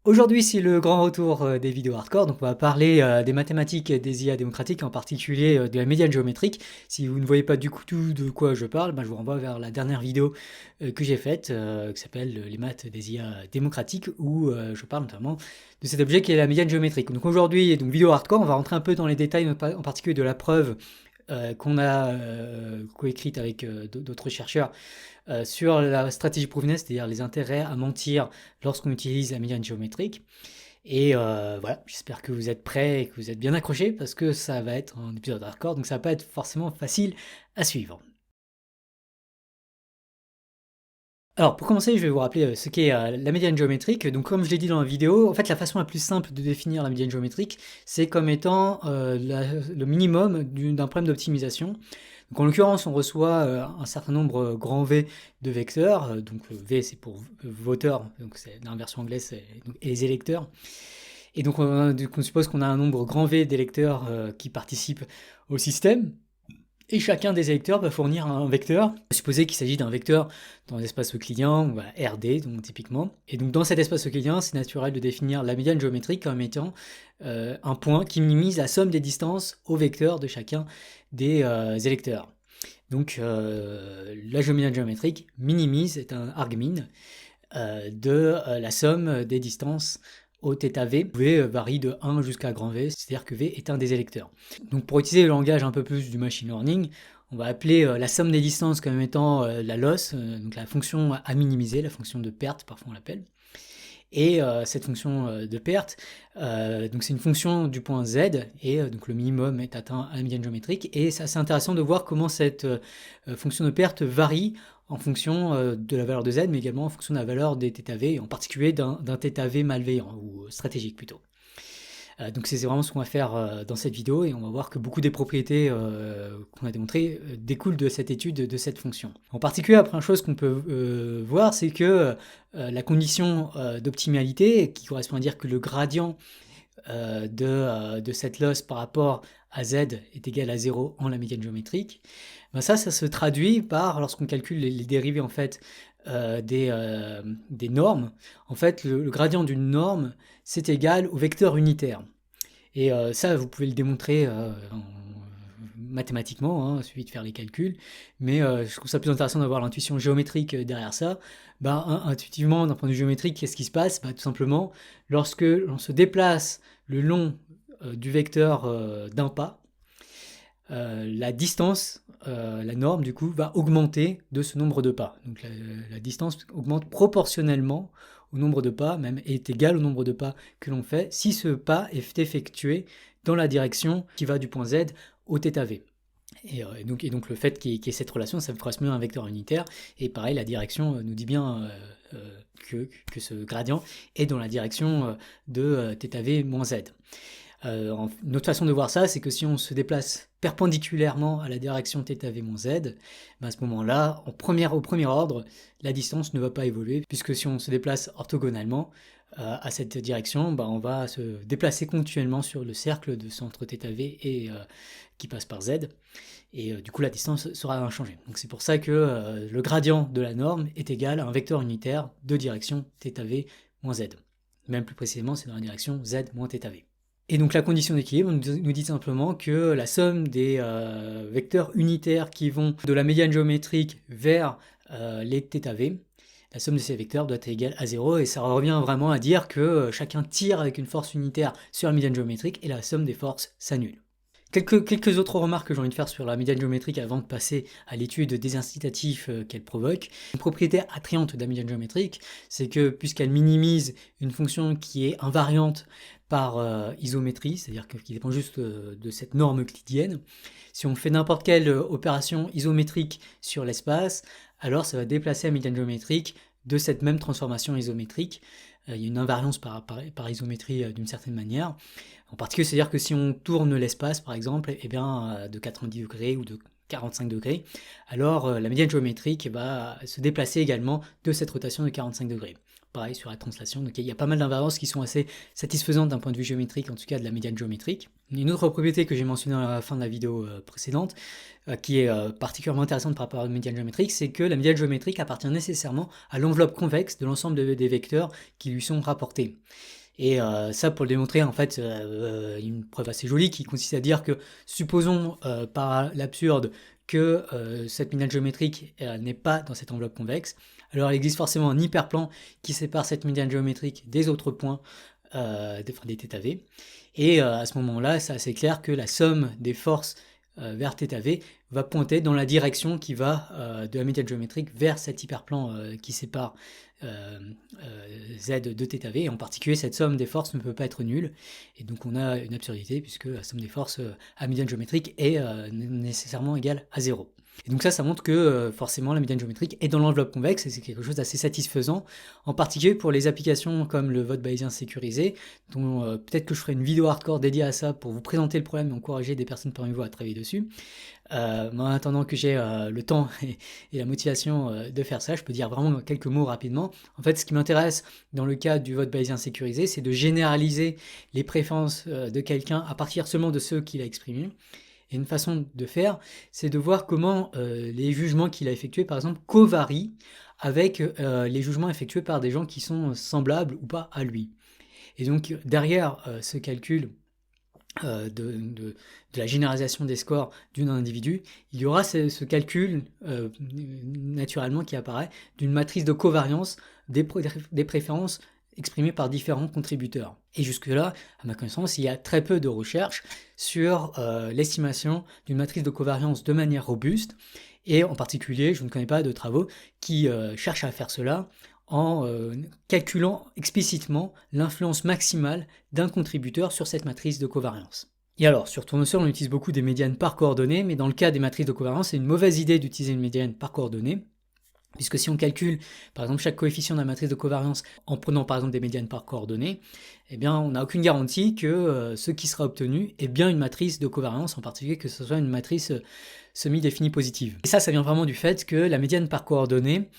Aujourd'hui, c'est le grand retour des vidéos hardcore, donc on va parler des mathématiques et des IA démocratiques, en particulier de la médiane géométrique. Si vous ne voyez pas du tout de quoi je parle, je vous renvoie vers la dernière vidéo que j'ai faite, qui s'appelle Les maths des IA démocratiques, où je parle notamment de cet objet qui est la médiane géométrique. Donc aujourd'hui, donc vidéo hardcore, on va rentrer un peu dans les détails, en particulier de la preuve qu'on a coécrite avec d'autres chercheurs sur la stratégie provenance, c'est-à-dire les intérêts à mentir lorsqu'on utilise la médiane géométrique. Et voilà, j'espère que vous êtes prêts et que vous êtes bien accrochés parce que ça va être un épisode hardcore, donc ça va pas être forcément facile à suivre. Alors pour commencer, je vais vous rappeler ce qu'est la médiane géométrique. Donc comme je l'ai dit dans la vidéo, en fait la façon la plus simple de définir la médiane géométrique, c'est comme étant le minimum d'un problème d'optimisation. Donc en l'occurrence, on reçoit un certain nombre grand V de vecteurs. Donc V c'est pour voteur, donc c'est dans la version anglaise, et les électeurs. Et donc on suppose qu'on a un nombre grand V d'électeurs qui participent au système. Et chacun des électeurs va fournir un vecteur. Supposez qu'il s'agit d'un vecteur dans l'espace euclidien, voilà, RD, donc typiquement. Et donc dans cet espace euclidien, c'est naturel de définir la médiane géométrique comme étant un point qui minimise la somme des distances au vecteur de chacun des électeurs. Donc la médiane géométrique minimise, est un argmin de la somme des distances au θV. V varie de 1 jusqu'à grand V, c'est-à-dire que V est un des électeurs. Donc pour utiliser le langage un peu plus du machine learning, on va appeler la somme des distances comme étant la loss, donc la fonction à minimiser, la fonction de perte, parfois on l'appelle. Et cette fonction de perte, donc c'est une fonction du point Z, et donc le minimum est atteint à la médiane géométrique. Et c'est assez intéressant de voir comment cette fonction de perte varie en fonction de la valeur de Z, mais également en fonction de la valeur des θV, et en particulier d'un θV malveillant, ou stratégique plutôt. Donc c'est vraiment ce qu'on va faire dans cette vidéo, et on va voir que beaucoup des propriétés qu'on a démontrées découlent de cette étude de cette fonction. En particulier, la première chose qu'on peut voir, c'est que la condition d'optimalité, qui correspond à dire que le gradient de cette loss par rapport à z est égal à 0 en la médiane géométrique, ça se traduit par, lorsqu'on calcule les dérivées en fait des normes, en fait le gradient d'une norme c'est égal au vecteur unitaire. Et ça, vous pouvez le démontrer mathématiquement, hein, il suffit de faire les calculs, mais je trouve ça plus intéressant d'avoir l'intuition géométrique derrière ça. Intuitivement, d'un point de vue géométrique, qu'est-ce qui se passe? Tout simplement, lorsque l'on se déplace le long du vecteur d'un pas, la distance, la norme du coup, va augmenter de ce nombre de pas. Donc la distance augmente proportionnellement au nombre de pas, même est égal au nombre de pas que l'on fait, si ce pas est effectué dans la direction qui va du point Z au θV. Et donc le fait qu'il y ait cette relation, ça correspond à un vecteur unitaire. Et pareil, la direction nous dit bien que ce gradient est dans la direction de θV moins Z. Une autre façon de voir ça, c'est que si on se déplace perpendiculairement à la direction θv-z, à ce moment-là, au premier ordre, la distance ne va pas évoluer, puisque si on se déplace orthogonalement à cette direction, on va se déplacer continuellement sur le cercle de centre θv et qui passe par z, et du coup la distance sera inchangée. Donc c'est pour ça que le gradient de la norme est égal à un vecteur unitaire de direction θv-z. Même plus précisément, c'est dans la direction z-θv. Et donc la condition d'équilibre nous dit simplement que la somme des vecteurs unitaires qui vont de la médiane géométrique vers les θv, la somme de ces vecteurs doit être égale à 0, et ça revient vraiment à dire que chacun tire avec une force unitaire sur la médiane géométrique et la somme des forces s'annule. Quelques autres remarques que j'ai envie de faire sur la médiane géométrique avant de passer à l'étude des incitatifs qu'elle provoque. Une propriété attrayante de la médiane géométrique, c'est que puisqu'elle minimise une fonction qui est invariante par isométrie, c'est-à-dire qui dépend juste de cette norme euclidienne, si on fait n'importe quelle opération isométrique sur l'espace, alors ça va déplacer la médiane géométrique de cette même transformation isométrique. Il y a une invariance par isométrie d'une certaine manière. En particulier, c'est-à-dire que si on tourne l'espace, par exemple, de 90 degrés ou de 45 degrés, alors la médiane géométrique va se déplacer également de cette rotation de 45 degrés. pareil sur la translation. Donc il y a pas mal d'invariances qui sont assez satisfaisantes d'un point de vue géométrique, en tout cas de la médiane géométrique. Une autre propriété que j'ai mentionnée à la fin de la vidéo précédente, qui est particulièrement intéressante par rapport à la médiane géométrique, c'est que la médiane géométrique appartient nécessairement à l'enveloppe convexe de l'ensemble des vecteurs qui lui sont rapportés. Et ça, pour le démontrer, en fait, une preuve assez jolie qui consiste à dire que, supposons par l'absurde que cette médiane géométrique n'est pas dans cette enveloppe convexe, alors il existe forcément un hyperplan qui sépare cette médiane géométrique des autres points, des θv. Et à ce moment-là, c'est assez clair que la somme des forces vers θv va pointer dans la direction qui va de la médiane géométrique vers cet hyperplan qui sépare z de θv, et en particulier cette somme des forces ne peut pas être nulle, et donc on a une absurdité puisque la somme des forces à médiane géométrique est nécessairement égale à 0. Et donc ça montre que forcément la médiane géométrique est dans l'enveloppe convexe, et c'est quelque chose d'assez satisfaisant, en particulier pour les applications comme le vote bayésien sécurisé, dont peut-être que je ferai une vidéo hardcore dédiée à ça pour vous présenter le problème et encourager des personnes parmi vous à travailler dessus. En attendant que j'ai le temps et la motivation de faire ça, je peux dire vraiment quelques mots rapidement. En fait, ce qui m'intéresse dans le cas du vote bayésien sécurisé, c'est de généraliser les préférences de quelqu'un à partir seulement de ceux qu'il a exprimés. Et une façon de faire, c'est de voir comment les jugements qu'il a effectués, par exemple, covarient avec les jugements effectués par des gens qui sont semblables ou pas à lui. Et donc, derrière ce calcul de la généralisation des scores d'un individu, il y aura ce calcul naturellement qui apparaît d'une matrice de covariance des préférences exprimées par différents contributeurs. Et jusque-là, à ma connaissance, il y a très peu de recherches sur l'estimation d'une matrice de covariance de manière robuste, et en particulier, je ne connais pas de travaux qui cherchent à faire cela en calculant explicitement l'influence maximale d'un contributeur sur cette matrice de covariance. Et alors, sur Tournesol, on utilise beaucoup des médianes par coordonnées, mais dans le cas des matrices de covariance, c'est une mauvaise idée d'utiliser une médiane par coordonnées, puisque si on calcule, par exemple, chaque coefficient de la matrice de covariance en prenant, par exemple, des médianes par coordonnées, eh bien, on n'a aucune garantie que ce qui sera obtenu est bien une matrice de covariance, en particulier que ce soit une matrice semi-définie positive. Et ça vient vraiment du fait que la médiane par coordonnées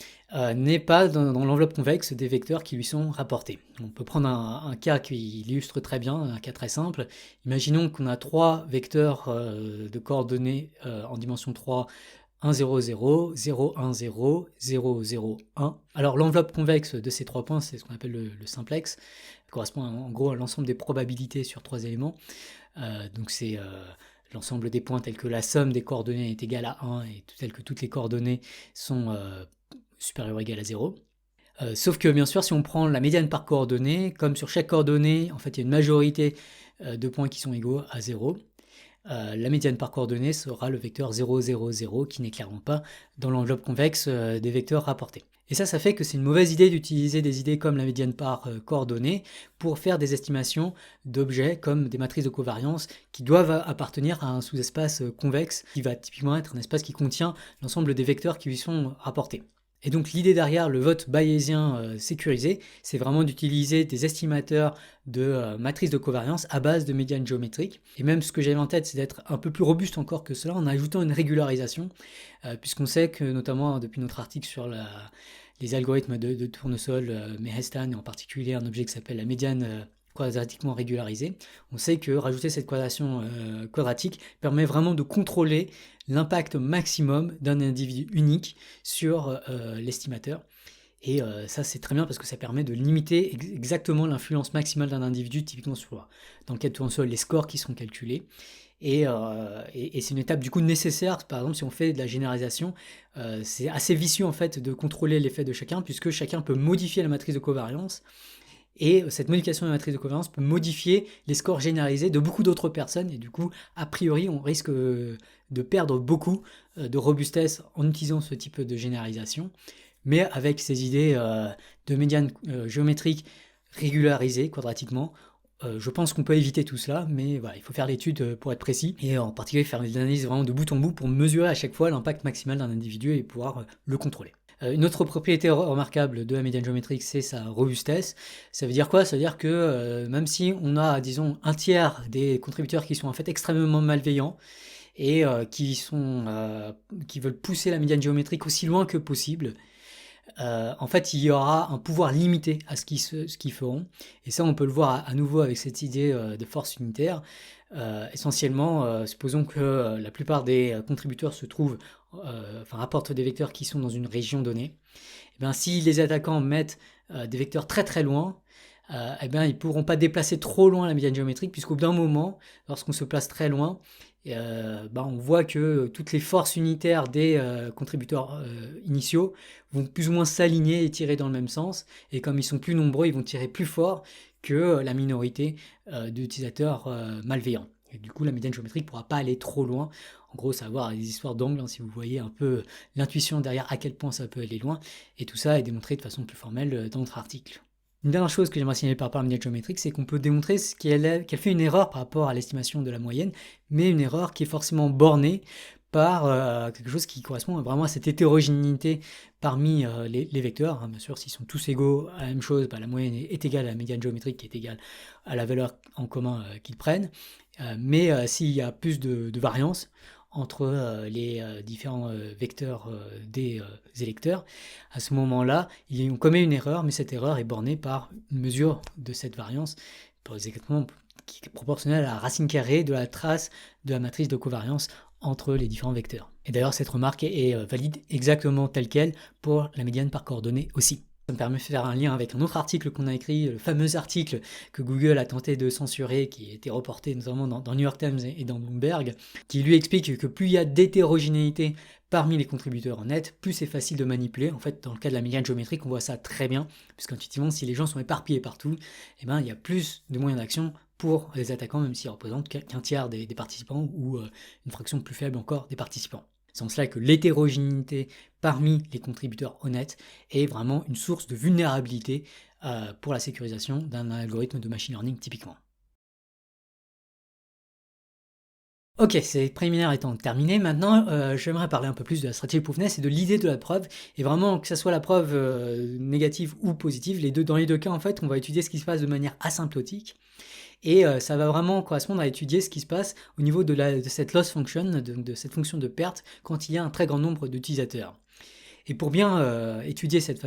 n'est pas dans l'enveloppe convexe des vecteurs qui lui sont rapportés. On peut prendre un cas qui illustre très bien, un cas très simple. Imaginons qu'on a trois vecteurs de coordonnées en dimension 3, 1, 0, 0, 0, 1, 0, 0, 0, 1. Alors l'enveloppe convexe de ces trois points, c'est ce qu'on appelle le simplex, ça correspond en gros à l'ensemble des probabilités sur trois éléments. Donc c'est l'ensemble des points tels que la somme des coordonnées est égale à 1 et tels que toutes les coordonnées sont supérieures ou égales à 0. Sauf que bien sûr, si on prend la médiane par coordonnée, comme sur chaque coordonnée, en fait il y a une majorité de points qui sont égaux à 0. La médiane par coordonnée sera le vecteur 0, 0, 0 qui n'est clairement pas dans l'enveloppe convexe des vecteurs rapportés. Et ça fait que c'est une mauvaise idée d'utiliser des idées comme la médiane par coordonnées pour faire des estimations d'objets comme des matrices de covariance qui doivent appartenir à un sous-espace convexe qui va typiquement être un espace qui contient l'ensemble des vecteurs qui lui sont rapportés. Et donc l'idée derrière le vote bayésien sécurisé, c'est vraiment d'utiliser des estimateurs de matrices de covariance à base de médianes géométriques. Et même ce que j'avais en tête, c'est d'être un peu plus robuste encore que cela en ajoutant une régularisation, puisqu'on sait que notamment depuis notre article sur les algorithmes de tournesol, Mehestan, et en particulier un objet qui s'appelle la médiane quadratiquement régularisée, on sait que rajouter cette quadration quadratique permet vraiment de contrôler l'impact maximum d'un individu unique sur l'estimateur. Et ça c'est très bien parce que ça permet de limiter exactement l'influence maximale d'un individu, typiquement sur, dans le cas de tournesol, les scores qui sont calculés. Et c'est une étape du coup nécessaire, par exemple si on fait de la généralisation, c'est assez vicieux en fait de contrôler l'effet de chacun, puisque chacun peut modifier la matrice de covariance, et cette modification de la matrice de covariance peut modifier les scores généralisés de beaucoup d'autres personnes, et du coup, a priori, on risque de perdre beaucoup de robustesse en utilisant ce type de généralisation, mais avec ces idées de médiane géométrique régularisées quadratiquement, je pense qu'on peut éviter tout cela, mais voilà, il faut faire l'étude pour être précis, et en particulier faire des analyses vraiment de bout en bout pour mesurer à chaque fois l'impact maximal d'un individu et pouvoir le contrôler. Une autre propriété remarquable de la médiane géométrique, c'est sa robustesse. Ça veut dire quoi? Ça veut dire que même si on a, disons, un tiers des contributeurs qui sont en fait extrêmement malveillants et qui veulent pousser la médiane géométrique aussi loin que possible, en fait, il y aura un pouvoir limité à ce qu'ils feront. Et ça, on peut le voir à nouveau avec cette idée de force unitaire. Essentiellement, supposons que la plupart des contributeurs se trouvent, enfin, apportent des vecteurs qui sont dans une région donnée. Et bien, si les attaquants mettent des vecteurs très très loin, eh bien, ils ne pourront pas déplacer trop loin la médiane géométrique, puisqu'au bout d'un moment, lorsqu'on se place très loin, on voit que toutes les forces unitaires des contributeurs initiaux vont plus ou moins s'aligner et tirer dans le même sens. Et comme ils sont plus nombreux, ils vont tirer plus fort que la minorité d'utilisateurs malveillants. Et du coup, la médiane géométrique ne pourra pas aller trop loin. En gros, ça va avoir des histoires d'angle, hein, si vous voyez un peu l'intuition derrière à quel point ça peut aller loin. Et tout ça est démontré de façon plus formelle dans notre article. Une dernière chose que j'aimerais signaler par rapport à la médiane géométrique, c'est qu'on peut démontrer qu'elle fait une erreur par rapport à l'estimation de la moyenne, mais une erreur qui est forcément bornée par quelque chose qui correspond vraiment à cette hétérogénéité parmi les vecteurs. Hein. Bien sûr, s'ils sont tous égaux à la même chose, la moyenne est égale à la médiane géométrique qui est égale à la valeur en commun qu'ils prennent. Mais s'il y a plus de variance entre les différents vecteurs des électeurs, à ce moment-là, on commet une erreur, mais cette erreur est bornée par une mesure de cette variance, exactement qui est proportionnelle à la racine carrée de la trace de la matrice de covariance entre les différents vecteurs. Et d'ailleurs, cette remarque est valide exactement telle qu'elle pour la médiane par coordonnées aussi. Ça me permet de faire un lien avec un autre article qu'on a écrit, le fameux article que Google a tenté de censurer, qui a été reporté notamment dans New York Times et dans Bloomberg, qui lui explique que plus il y a d'hétérogénéité parmi les contributeurs en net, plus c'est facile de manipuler. En fait, dans le cas de la médiane géométrique, on voit ça très bien, puisqu'intuitivement, si les gens sont éparpillés partout, il y a plus de moyens d'action pour les attaquants, même s'ils représentent qu'un tiers des participants ou une fraction plus faible encore des participants. C'est en cela que l'hétérogénéité parmi les contributeurs honnêtes est vraiment une source de vulnérabilité pour la sécurisation d'un algorithme de machine learning typiquement. Ok, ces préliminaires étant terminés, maintenant j'aimerais parler un peu plus de la stratégie proofness et de l'idée de la preuve, et vraiment que ça soit la preuve négative ou positive, dans les deux cas en fait on va étudier ce qui se passe de manière asymptotique, et ça va vraiment correspondre à étudier ce qui se passe au niveau de cette loss function, de cette fonction de perte, quand il y a un très grand nombre d'utilisateurs. Et pour bien étudier cet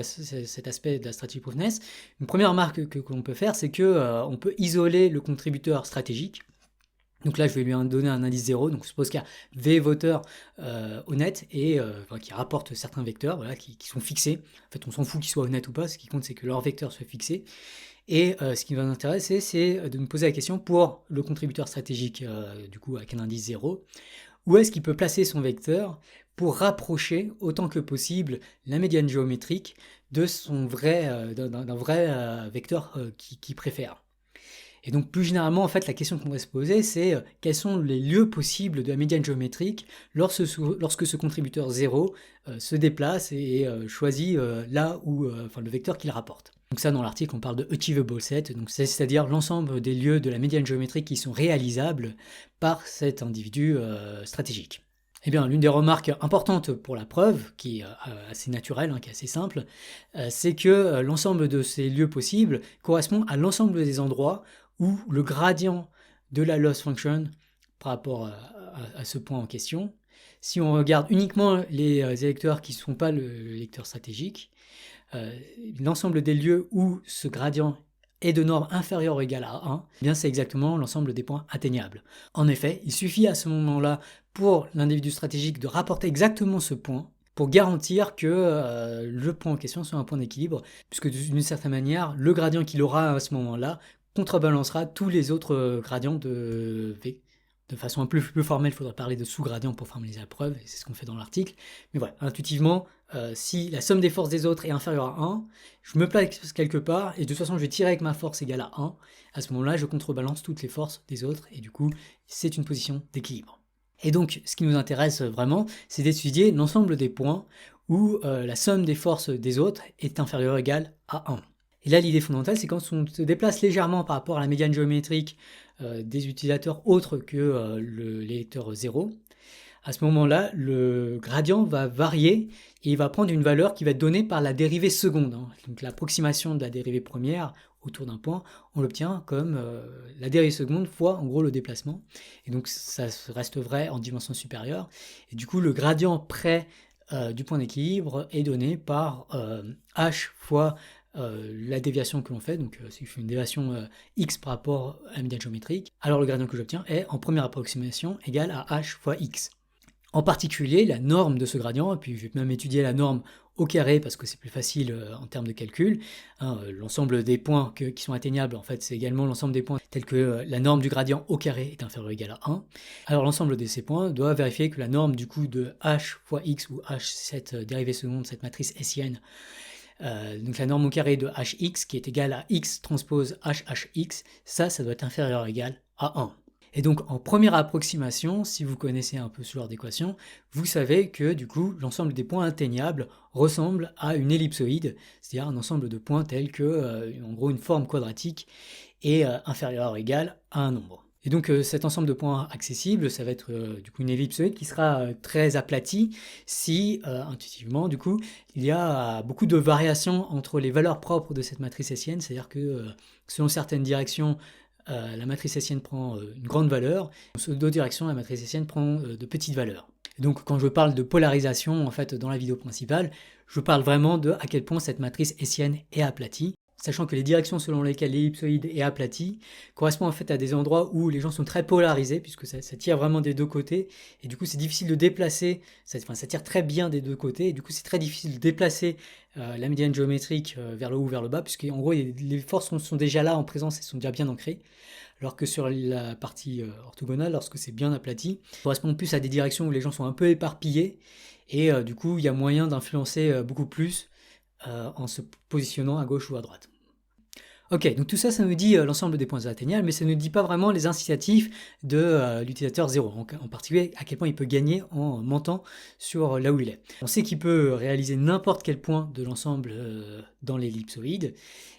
aspect de la stratégie proofness, une première remarque que l'on peut faire, c'est qu'on peut isoler le contributeur stratégique. Donc là, je vais lui donner un indice 0. Donc je suppose qu'il y a V voteurs honnêtes et qui rapportent certains vecteurs qui sont fixés. En fait, on s'en fout qu'ils soient honnêtes ou pas. Ce qui compte, c'est que leur vecteur soit fixé. Et ce qui va nous intéresser, c'est de nous poser la question pour le contributeur stratégique, du coup avec un indice 0, où est-ce qu'il peut placer son vecteur pour rapprocher autant que possible la médiane géométrique de d'un vrai vecteur qu'il préfère. Et donc plus généralement, en fait, la question qu'on va se poser, c'est quels sont les lieux possibles de la médiane géométrique lorsque ce contributeur 0 se déplace et choisit là où, le vecteur qu'il rapporte. Donc ça, dans l'article, on parle de achievable set, donc c'est-à-dire l'ensemble des lieux de la médiane géométrique qui sont réalisables par cet individu stratégique. Eh bien, l'une des remarques importantes pour la preuve, qui est assez naturelle, qui est assez simple, c'est que l'ensemble de ces lieux possibles correspond à l'ensemble des endroits où le gradient de la loss function par rapport à ce point en question, si on regarde uniquement les électeurs qui ne sont pas l'électeur stratégique, l'ensemble des lieux où ce gradient est de norme inférieure ou égale à 1, eh bien c'est exactement l'ensemble des points atteignables. En effet, il suffit à ce moment-là pour l'individu stratégique de rapporter exactement ce point pour garantir que le point en question soit un point d'équilibre, puisque d'une certaine manière, le gradient qu'il aura à ce moment-là contrebalancera tous les autres gradients de V. De façon un peu plus formelle, il faudra parler de sous-gradient pour formaliser la preuve, et c'est ce qu'on fait dans l'article. Mais voilà, intuitivement, si la somme des forces des autres est inférieure à 1, je me place quelque part, et de toute façon je vais tirer avec ma force égale à 1. À ce moment-là, je contrebalance toutes les forces des autres, et du coup, c'est une position d'équilibre. Et donc, ce qui nous intéresse vraiment, c'est d'étudier l'ensemble des points où la somme des forces des autres est inférieure ou égale à 1. Et là, l'idée fondamentale, c'est quand on se déplace légèrement par rapport à la médiane géométrique des utilisateurs autres que l'électeur 0, à ce moment-là, le gradient va varier et il va prendre une valeur qui va être donnée par la dérivée seconde. Donc l'approximation de la dérivée première autour d'un point, on l'obtient comme la dérivée seconde fois en gros le déplacement. Et donc ça reste vrai en dimension supérieure. Et du coup, le gradient près du point d'équilibre est donné par h fois la déviation que l'on fait, donc si je fais une déviation x par rapport à la médiane géométrique, alors le gradient que j'obtiens est en première approximation égal à h fois x. En particulier, la norme de ce gradient, et puis je vais même étudier la norme au carré parce que c'est plus facile en termes de calcul. Hein, l'ensemble des points qui sont atteignables, en fait, c'est également l'ensemble des points tels que la norme du gradient au carré est inférieure ou égale à 1. Alors l'ensemble de ces points doit vérifier que la norme du coup de h fois x ou h, cette dérivée seconde de cette matrice hessienne, donc la norme au carré de hx qui est égale à x transpose hhx, ça doit être inférieur ou égal à 1. Et donc en première approximation, si vous connaissez un peu ce genre d'équation, vous savez que du coup l'ensemble des points atteignables ressemble à une ellipsoïde, c'est-à-dire un ensemble de points tels que en gros une forme quadratique est inférieure ou égale à un nombre. Et donc cet ensemble de points accessibles, ça va être du coup une ellipsoïde qui sera très aplatie si intuitivement du coup il y a beaucoup de variations entre les valeurs propres de cette matrice hessienne, c'est-à-dire que selon certaines directions la matrice hessienne prend une grande valeur, selon d'autres directions la matrice hessienne prend de petites valeurs. Et donc quand je parle de polarisation en fait dans la vidéo principale, je parle vraiment de à quel point cette matrice hessienne est aplatie, sachant que les directions selon lesquelles l'ellipsoïde est aplati correspondent en fait à des endroits où les gens sont très polarisés, puisque ça tire vraiment des deux côtés, et du coup c'est difficile de déplacer, ça tire très bien des deux côtés, et du coup c'est très difficile de déplacer la médiane géométrique vers le haut ou vers le bas, puisque en gros les forces sont déjà là en présence et sont déjà bien ancrées, alors que sur la partie orthogonale, lorsque c'est bien aplati, ça correspond plus à des directions où les gens sont un peu éparpillés, et du coup il y a moyen d'influencer beaucoup plus en se positionnant à gauche ou à droite. Ok, donc tout ça, ça nous dit l'ensemble des points atteignables, mais ça ne nous dit pas vraiment les incitatifs de l'utilisateur 0, en particulier à quel point il peut gagner en montant sur là où il est. On sait qu'il peut réaliser n'importe quel point de l'ensemble dans l'ellipsoïde,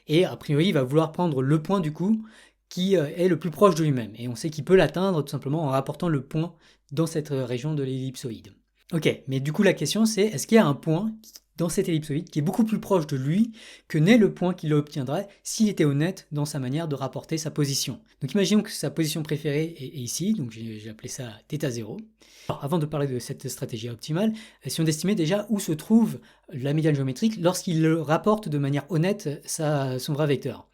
et a priori il va vouloir prendre le point du coup qui est le plus proche de lui-même, et on sait qu'il peut l'atteindre tout simplement en rapportant le point dans cette région de l'ellipsoïde. Ok, mais du coup la question c'est, est-ce qu'il y a un point dans cette ellipsoïde qui est beaucoup plus proche de lui que n'est le point qu'il obtiendrait s'il était honnête dans sa manière de rapporter sa position. Donc imaginons que sa position préférée est ici, donc j'ai appelé ça θ0. Alors, avant de parler de cette stratégie optimale, essayons d'estimer déjà où se trouve la médiane géométrique lorsqu'il rapporte de manière honnête son vrai vecteur.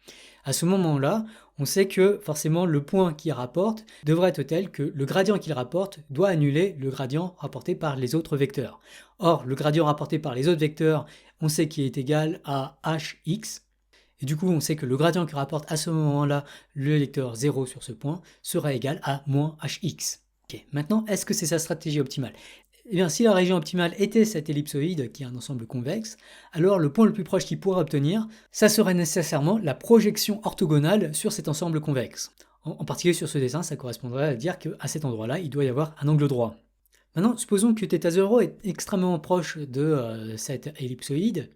À ce moment-là, on sait que forcément le point qu'il rapporte devrait être tel que le gradient qu'il rapporte doit annuler le gradient rapporté par les autres vecteurs. Or, le gradient rapporté par les autres vecteurs, on sait qu'il est égal à hx, et du coup on sait que le gradient que rapporte à ce moment-là le vecteur 0 sur ce point sera égal à moins hx. Okay. Maintenant, est-ce que c'est sa stratégie optimale ? Eh bien, si la région optimale était cette ellipsoïde, qui est un ensemble convexe, alors le point le plus proche qu'il pourrait obtenir, ça serait nécessairement la projection orthogonale sur cet ensemble convexe. En particulier sur ce dessin, ça correspondrait à dire qu'à cet endroit-là, il doit y avoir un angle droit. Maintenant, supposons que θ0 est extrêmement proche de cette ellipsoïde,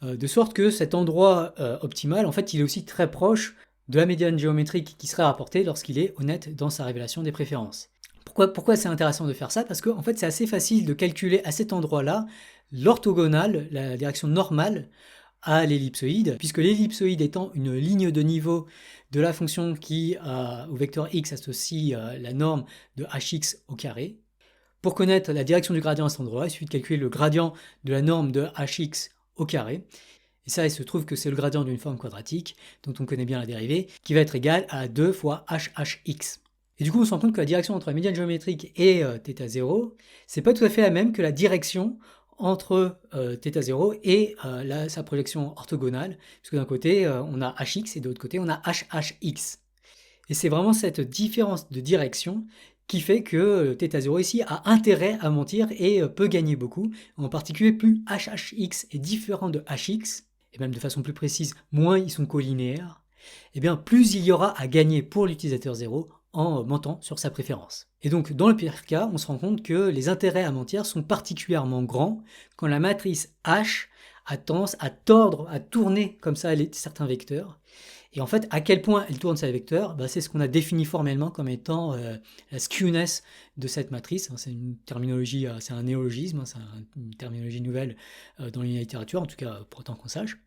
de sorte que cet endroit optimal, en fait, il est aussi très proche de la médiane géométrique qui serait rapportée lorsqu'il est honnête dans sa révélation des préférences. Pourquoi c'est intéressant de faire ça ? Parce qu'en fait, c'est assez facile de calculer à cet endroit-là l'orthogonale, la direction normale à l'ellipsoïde, puisque l'ellipsoïde étant une ligne de niveau de la fonction qui, au vecteur x, associe la norme de hx au carré. Pour connaître la direction du gradient à cet endroit, il suffit de calculer le gradient de la norme de hx au carré. Et ça, il se trouve que c'est le gradient d'une forme quadratique, dont on connaît bien la dérivée, qui va être égal à 2 fois hhx. Et du coup, on se rend compte que la direction entre la médiane géométrique et θ0, c'est pas tout à fait la même que la direction entre θ0 et sa projection orthogonale, puisque d'un côté, on a hx et de l'autre côté, on a hhx. Et c'est vraiment cette différence de direction qui fait que θ0 ici a intérêt à mentir et peut gagner beaucoup. En particulier, plus hhx est différent de hx, et même de façon plus précise, moins ils sont collinéaires, et bien plus il y aura à gagner pour l'utilisateur 0 en mentant sur sa préférence. Et donc dans le pire cas, on se rend compte que les intérêts à mentir sont particulièrement grands quand la matrice H a tendance à tordre, à tourner comme ça certains vecteurs. Et en fait, à quel point elle tourne ces vecteurs, c'est ce qu'on a défini formellement comme étant la skewness de cette matrice. C'est une terminologie, c'est un néologisme, c'est une terminologie nouvelle dans la littérature, en tout cas pour autant qu'on sache.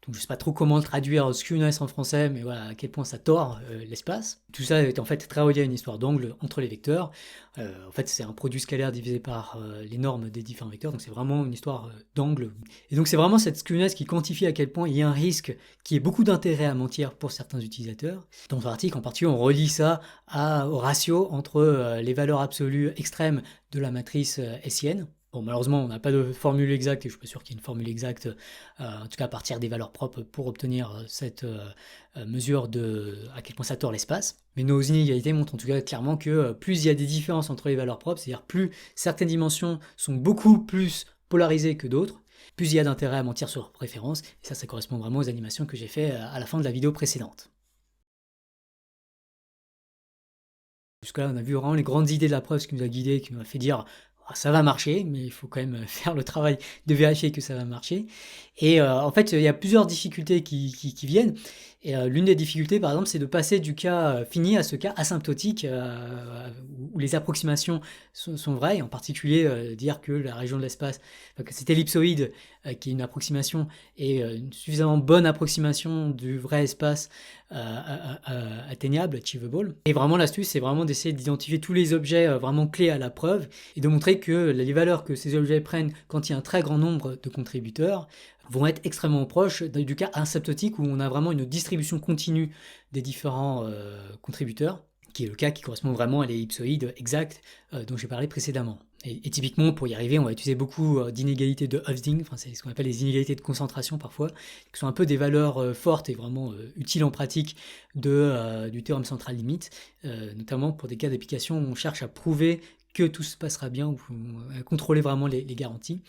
Donc je sais pas trop comment le traduire skewness en français, mais voilà à quel point ça tord l'espace. Tout ça est en fait très relié à une histoire d'angle entre les vecteurs. En fait c'est un produit scalaire divisé par les normes des différents vecteurs, donc c'est vraiment une histoire d'angle. Et donc c'est vraiment cette skewness qui quantifie à quel point il y a un risque qui ait beaucoup d'intérêt à mentir pour certains utilisateurs. Dans l'article en particulier on relie ça au ratio entre les valeurs absolues extrêmes de la matrice hessienne. Bon, malheureusement, on n'a pas de formule exacte, et je suis pas sûr qu'il y ait une formule exacte, en tout cas à partir des valeurs propres, pour obtenir cette mesure de à quel point ça tord l'espace. Mais nos inégalités montrent en tout cas clairement que plus il y a des différences entre les valeurs propres, c'est-à-dire plus certaines dimensions sont beaucoup plus polarisées que d'autres, plus il y a d'intérêt à mentir sur leurs préférences, et ça correspond vraiment aux animations que j'ai fait à la fin de la vidéo précédente. Jusque-là, on a vu vraiment les grandes idées de la preuve, ce qui nous a guidé, qui nous a fait dire ah, ça va marcher, mais il faut quand même faire le travail de vérifier que ça va marcher. Et en fait, il y a plusieurs difficultés qui viennent. Et l'une des difficultés, par exemple, c'est de passer du cas fini à ce cas asymptotique où les approximations sont vraies, et en particulier dire que la région de l'espace, enfin, que cette ellipsoïde qui est une approximation et une suffisamment bonne approximation du vrai espace atteignable, achievable. Et vraiment l'astuce, c'est vraiment d'essayer d'identifier tous les objets vraiment clés à la preuve et de montrer que les valeurs que ces objets prennent quand il y a un très grand nombre de contributeurs vont être extrêmement proches du cas asymptotique où on a vraiment une distribution continue des différents contributeurs, qui est le cas qui correspond vraiment à l'ellipsoïde exacte dont j'ai parlé précédemment. Et typiquement, pour y arriver, on va utiliser beaucoup d'inégalités de Hövding, enfin, c'est ce qu'on appelle les inégalités de concentration parfois, qui sont un peu des valeurs fortes et vraiment utiles en pratique du théorème central limite, notamment pour des cas d'application où on cherche à prouver que tout se passera bien, ou à contrôler vraiment les garanties.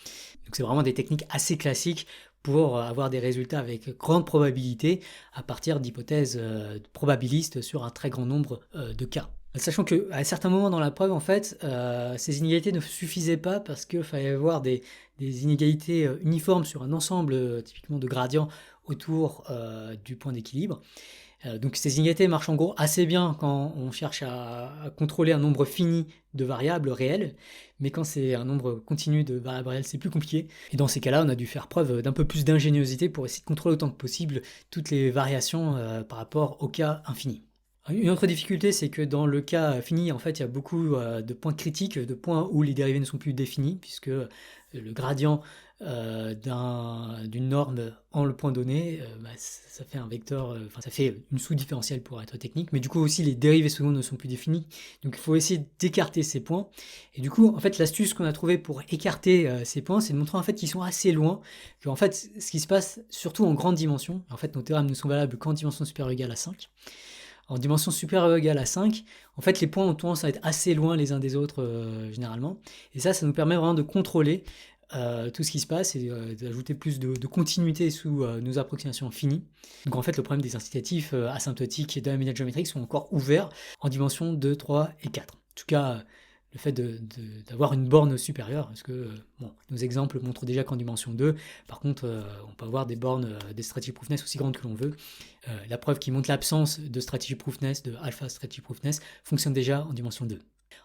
Donc c'est vraiment des techniques assez classiques pour avoir des résultats avec grande probabilité à partir d'hypothèses probabilistes sur un très grand nombre de cas. Sachant qu'à certains moments dans la preuve, en fait, ces inégalités ne suffisaient pas parce qu'il fallait avoir des inégalités uniformes sur un ensemble typiquement de gradients autour du point d'équilibre. Donc ces inégalités marchent en gros assez bien quand on cherche à contrôler un nombre fini de variables réelles, mais quand c'est un nombre continu de variables réelles, c'est plus compliqué. Et dans ces cas-là, on a dû faire preuve d'un peu plus d'ingéniosité pour essayer de contrôler autant que possible toutes les variations par rapport au cas infini. Une autre difficulté, c'est que dans le cas fini, en fait, il y a beaucoup de points critiques, de points où les dérivés ne sont plus définis, puisque le gradient d'une norme en le point donné, ça fait un vecteur, ça fait une sous-différentielle pour être technique, mais du coup aussi les dérivés secondes ne sont plus définis, donc il faut essayer d'écarter ces points. Et du coup, en fait, l'astuce qu'on a trouvée pour écarter ces points, c'est de montrer en fait qu'ils sont assez loin, qu'en fait, ce qui se passe surtout en grande dimension, en fait, nos théorèmes ne sont valables qu'en dimension supérieure ou égale à 5. En dimension supérieure ou égale à 5, en fait, les points ont tendance à être assez loin les uns des autres généralement. Et ça nous permet vraiment de contrôler tout ce qui se passe et d'ajouter plus de continuité sous nos approximations finies. Donc en fait, le problème des incitatifs asymptotiques de la médiane géométrique sont encore ouverts en dimension 2, 3 et 4. En tout cas, le fait d'avoir une borne supérieure, parce que nos exemples montrent déjà qu'en dimension 2, par contre, on peut avoir des bornes des strategy proofness aussi grandes que l'on veut. La preuve qui montre l'absence de strategy proofness, de alpha strategy proofness, fonctionne déjà en dimension 2.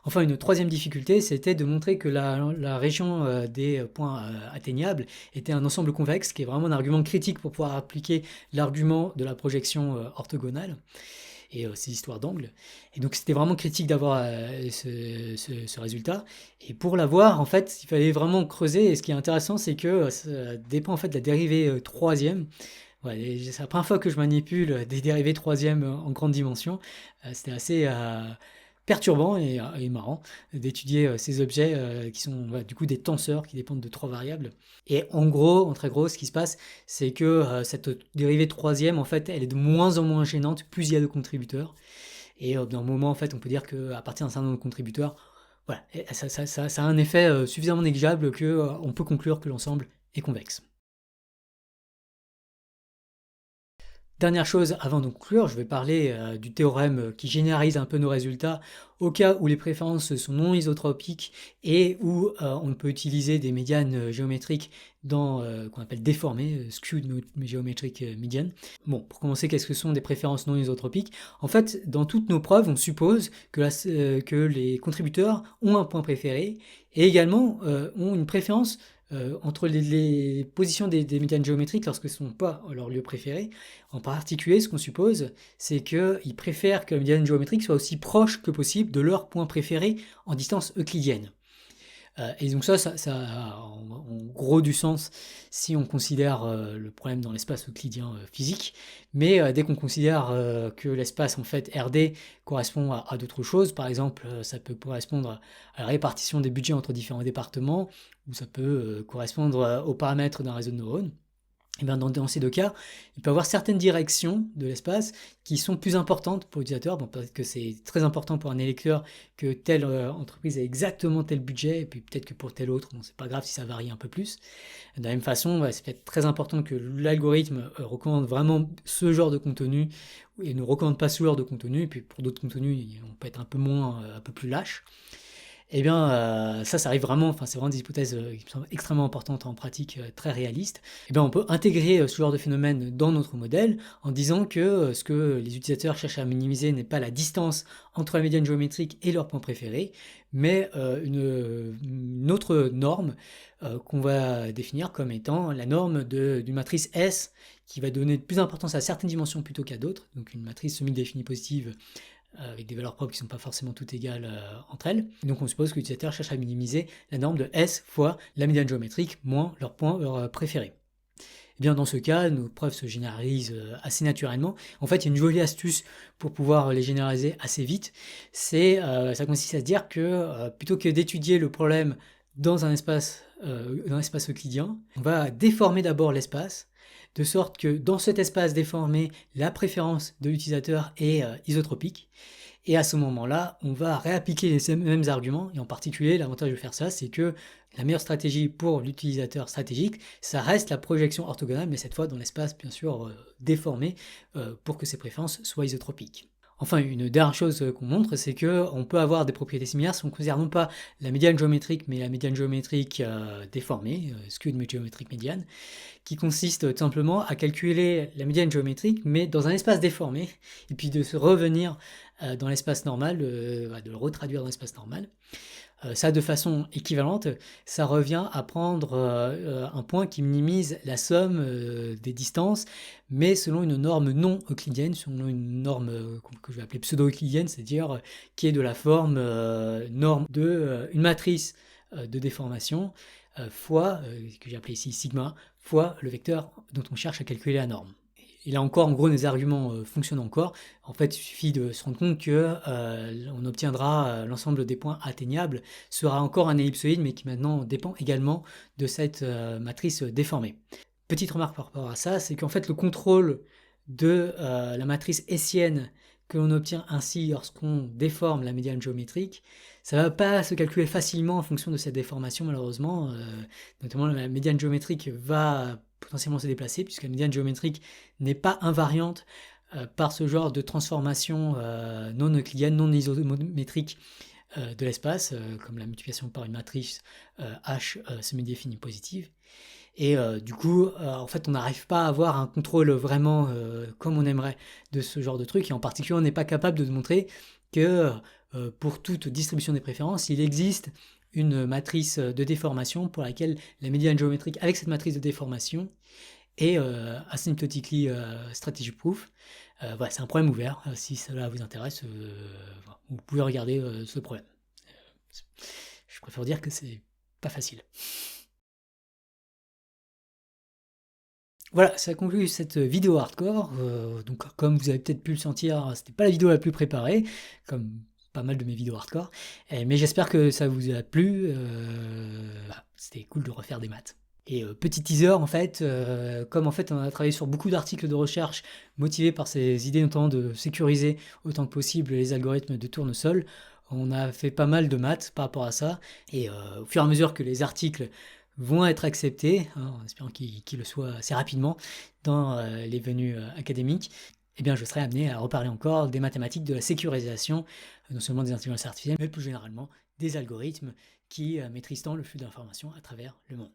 Enfin, une troisième difficulté, c'était de montrer que la région des points atteignables était un ensemble convexe, qui est vraiment un argument critique pour pouvoir appliquer l'argument de la projection orthogonale et ces histoires d'angle. Et donc c'était vraiment critique d'avoir ce résultat. Et pour l'avoir, en fait, il fallait vraiment creuser. Et ce qui est intéressant, c'est que ça dépend en fait de la dérivée troisième. Ouais, c'est la première fois que je manipule des dérivées troisième en grande dimension. C'était assez perturbant et marrant d'étudier ces objets qui sont du coup des tenseurs qui dépendent de trois variables. Et en gros, en très gros, ce qui se passe, c'est que cette dérivée troisième, en fait, elle est de moins en moins gênante plus il y a de contributeurs. Et d'un moment, en fait, on peut dire qu'à partir d'un certain nombre de contributeurs, voilà, ça a un effet suffisamment négligeable qu'on peut conclure que l'ensemble est convexe. Dernière chose, avant de conclure, je vais parler du théorème qui généralise un peu nos résultats au cas où les préférences sont non isotropiques et où on peut utiliser des médianes géométriques qu'on appelle déformées, skewed geometric median. Bon, pour commencer, qu'est-ce que sont des préférences non isotropiques? En fait, dans toutes nos preuves, on suppose que les contributeurs ont un point préféré et également ont une préférence entre les positions des médianes géométriques lorsque ce ne sont pas leur lieu préféré. En particulier, ce qu'on suppose, c'est qu'ils préfèrent que la médiane géométrique soit aussi proche que possible de leur point préféré en distance euclidienne. Et donc ça a en gros du sens si on considère le problème dans l'espace euclidien physique, mais dès qu'on considère que l'espace en fait RD correspond à d'autres choses, par exemple ça peut correspondre à la répartition des budgets entre différents départements, ou ça peut correspondre aux paramètres d'un réseau de neurones. Et bien dans ces deux cas, il peut y avoir certaines directions de l'espace qui sont plus importantes pour l'utilisateur. Bon, peut-être que c'est très important pour un électeur que telle entreprise ait exactement tel budget, et puis peut-être que pour telle autre, bon, c'est pas grave si ça varie un peu plus. De la même façon, c'est peut-être très important que l'algorithme recommande vraiment ce genre de contenu et ne recommande pas ce genre de contenu, et puis pour d'autres contenus, on peut être un peu moins, un peu plus lâche. Eh bien, ça arrive vraiment, enfin, c'est vraiment des hypothèses qui me semblent extrêmement importantes en pratique, très réalistes. Eh bien, on peut intégrer ce genre de phénomène dans notre modèle en disant que ce que les utilisateurs cherchent à minimiser n'est pas la distance entre la médiane géométrique et leur point préféré, mais une autre norme qu'on va définir comme étant la norme d'une matrice S qui va donner plus d'importance à certaines dimensions plutôt qu'à d'autres, donc une matrice semi-définie positive avec des valeurs propres qui ne sont pas forcément toutes égales entre elles. Et donc on suppose que l'utilisateur cherche à minimiser la norme de S fois la médiane géométrique moins leur point préféré. Et bien dans ce cas, nos preuves se généralisent assez naturellement. En fait, il y a une jolie astuce pour pouvoir les généraliser assez vite. Ça consiste à se dire que plutôt que d'étudier le problème dans un espace euclidien, on va déformer d'abord l'espace, de sorte que dans cet espace déformé, la préférence de l'utilisateur est isotropique. Et à ce moment-là, on va réappliquer les mêmes arguments, et en particulier, l'avantage de faire ça, c'est que la meilleure stratégie pour l'utilisateur stratégique, ça reste la projection orthogonale, mais cette fois dans l'espace, bien sûr, déformé, pour que ses préférences soient isotropiques. Enfin, une dernière chose qu'on montre, c'est qu'on peut avoir des propriétés similaires si on considère non pas la médiane géométrique, mais la médiane géométrique déformée, skewed géométrique médiane, qui consiste tout simplement à calculer la médiane géométrique, mais dans un espace déformé, et puis de se revenir dans l'espace normal, de le retraduire dans l'espace normal. Ça, de façon équivalente, ça revient à prendre un point qui minimise la somme des distances, mais selon une norme non euclidienne, selon une norme que je vais appeler pseudo-euclidienne, c'est-à-dire qui est de la forme norme de une matrice de déformation fois, que j'ai appelé ici sigma, fois le vecteur dont on cherche à calculer la norme. Et là encore, en gros, les arguments fonctionnent encore. En fait, il suffit de se rendre compte que on obtiendra l'ensemble des points atteignables sera encore un ellipsoïde, mais qui maintenant dépend également de cette matrice déformée. Petite remarque par rapport à ça, c'est qu'en fait, le contrôle de la matrice hessienne que l'on obtient ainsi lorsqu'on déforme la médiane géométrique, ça ne va pas se calculer facilement en fonction de cette déformation, malheureusement. Notamment, la médiane géométrique va potentiellement se déplacer, puisque la médiane géométrique n'est pas invariante par ce genre de transformation non euclidienne, non isométrique de l'espace, comme la multiplication par une matrice H semi-définie positive. Et du coup, en fait, on n'arrive pas à avoir un contrôle vraiment comme on aimerait de ce genre de truc. Et en particulier, on n'est pas capable de montrer que pour toute distribution des préférences, il existe une matrice de déformation pour laquelle la médiane géométrique avec cette matrice de déformation est asymptotically strategy proof. Voilà, c'est un problème ouvert. Si cela vous intéresse, vous pouvez regarder ce problème. Je préfère dire que c'est pas facile. Voilà, ça conclut cette vidéo hardcore. Donc, comme vous avez peut-être pu le sentir, c'était pas la vidéo la plus préparée, comme pas mal de mes vidéos hardcore. Mais j'espère que ça vous a plu. C'était cool de refaire des maths. Et petit teaser, en fait, comme en fait on a travaillé sur beaucoup d'articles de recherche motivés par ces idées notamment de sécuriser autant que possible les algorithmes de tournesol, on a fait pas mal de maths par rapport à ça. Et au fur et à mesure que les articles vont être acceptés, en espérant qu'ils le soient assez rapidement dans les venues académiques, eh bien je serai amené à reparler encore des mathématiques, de la sécurisation, non seulement des intelligences artificielles, mais plus généralement des algorithmes qui maîtrisent tant le flux d'informations à travers le monde.